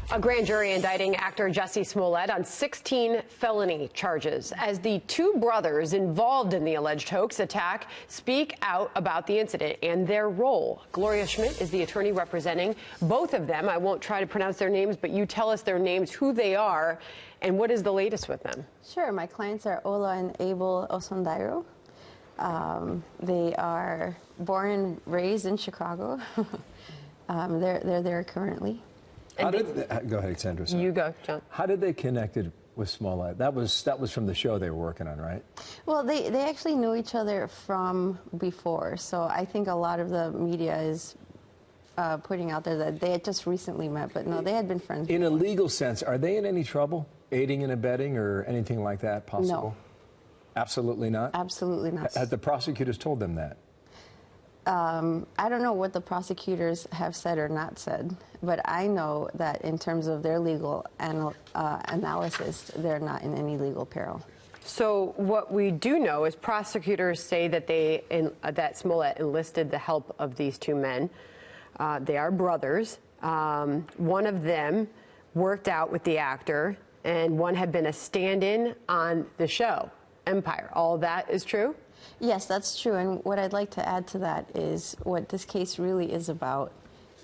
A grand jury indicting actor Jussie Smollett on 16 felony charges as the two brothers involved in the alleged hoax attack speak out about the incident and their role. Gloria Schmidt is the attorney representing both of them. I won't try to pronounce their names, but you tell us their names, who they are, and what is the latest with them. Sure. My clients are Ola and Abel Osundairo. They are born and raised in Chicago. They're there currently. How did go ahead, Sandra. Sorry. You go, John. How did they connected with Smollett? That was from the show they were working on, right? Well, they actually knew each other from before, so I think a lot of the media is putting out there that they had just recently met, but no, they had been friends In before. a legal sense, are they in any trouble, aiding and abetting or anything like that possible? No. Absolutely not? Absolutely not. Have the prosecutors told them that? I don't know what the prosecutors have said or not said, but I know that in terms of their legal analysis, they're not in any legal peril. So what we do know is prosecutors say that that Smollett enlisted the help of these two men. They are brothers. One of them worked out with the actor, and one had been a stand-in on the show, Empire. All that is true? Yes, that's true. And what I'd like to add to that is what this case really is about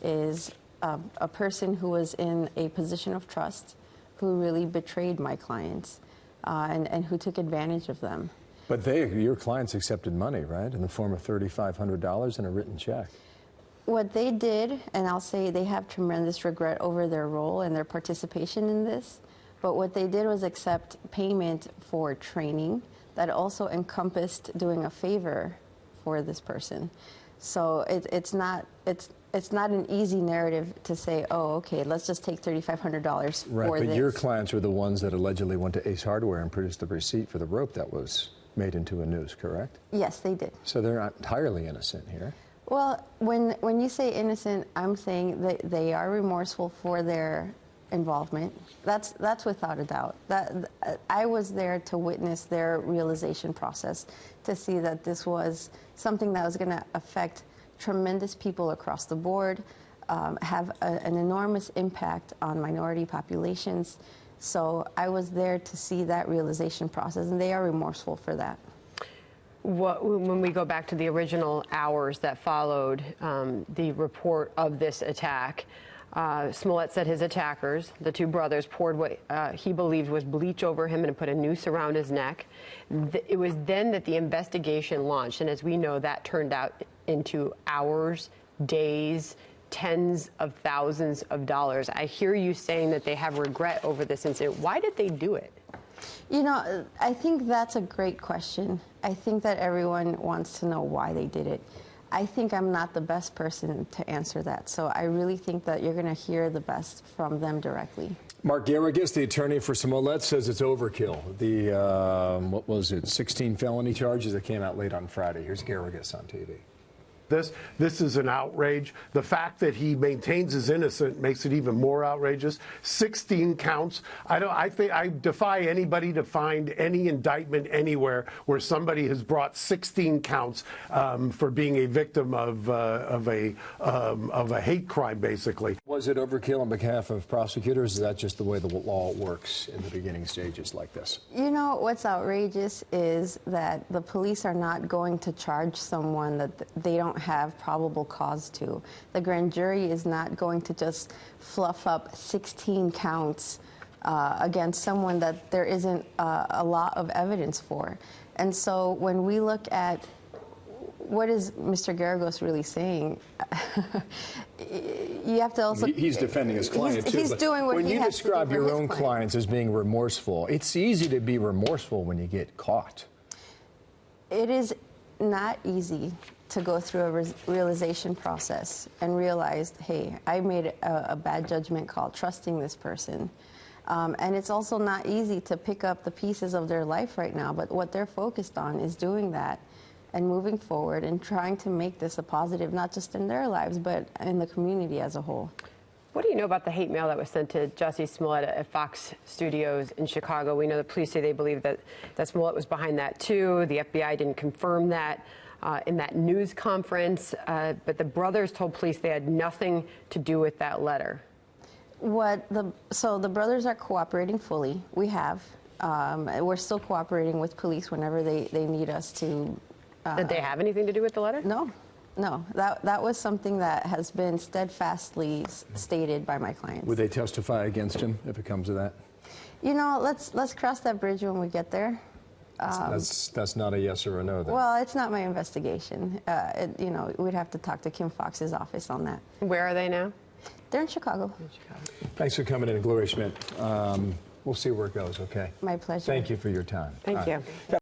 is a person who was in a position of trust, who really betrayed my clients and who took advantage of them. But your clients accepted money, right, in the form of $3,500 and a written check. What they did, and I'll say they have tremendous regret over their role and their participation in this, but what they did was accept payment for training that also encompassed doing a favor for this person. So it's not an easy narrative to say, oh, okay, let's just take $3,500 for this. Right, but your clients were the ones that allegedly went to Ace Hardware and produced the receipt for the rope that was made into a noose, correct? Yes, they did. So they're not entirely innocent here. Well, when you say innocent, I'm saying that they are remorseful for their involvement. That's without a doubt. I was there to witness their realization process, to see that this was something that was going to affect tremendous people across the board, have an enormous impact on minority populations. So I was there to see that realization process, and they are remorseful for that. When we go back to the original hours that followed the report of this attack, Smollett said his attackers, the two brothers, poured what he believed was bleach over him and put a noose around his neck. It was then that the investigation launched, and as we know, that turned out into hours, days, tens of thousands of dollars. I hear you saying that they have regret over this incident. Why did they do it? You know, I think that's a great question. I think that everyone wants to know why they did it. I think I'm not the best person to answer that, so I really think that you're going to hear the best from them directly. Mark Garrigus, the attorney for Smollett, says it's overkill. The, what was it, 16 felony charges that came out late on Friday. Here's Garrigus on TV. This is an outrage. The fact that he maintains his innocence makes it even more outrageous. 16 counts. I defy anybody to find any indictment anywhere where somebody has brought 16 counts for being a victim of a hate crime, basically. Was it overkill on behalf of prosecutors? Is that just the way the law works in the beginning stages like this? You know, what's outrageous is that the police are not going to charge someone that they don't have probable cause to. The grand jury is not going to just fluff up 16 counts against someone that there isn't a lot of evidence for. And so when we look at what is Mr. Garrigus really saying, you have to also... He's defending his client, too. He's doing what when he you has to do describe for your his own client. clients as being remorseful, it's easy to be remorseful when you get caught. It is not easy to go through a realization process and realize, hey, I made a bad judgment call trusting this person. And it's also not easy to pick up the pieces of their life right now, but what they're focused on is doing that and moving forward and trying to make this a positive, not just in their lives, but in the community as a whole. What do you know about the hate mail that was sent to Jussie Smollett at Fox Studios in Chicago? We know the police say they believe that Smollett was behind that, too. The FBI didn't confirm that in that news conference, but the brothers told police they had nothing to do with that letter. So the brothers are cooperating fully. We have. We're still cooperating with police whenever they need us to. Did they have anything to do with the letter? No. That was something that has been steadfastly stated by my clients. Would they testify against him if it comes to that? You know, let's cross that bridge when we get there. That's not a yes or a no, then. Well, it's not my investigation. We'd have to talk to Kim Fox's office on that. Where are they now? They're in Chicago. Thanks for coming in, Gloria Schmidt. We'll see where it goes, okay? My pleasure. Thank you for your time. Thank you.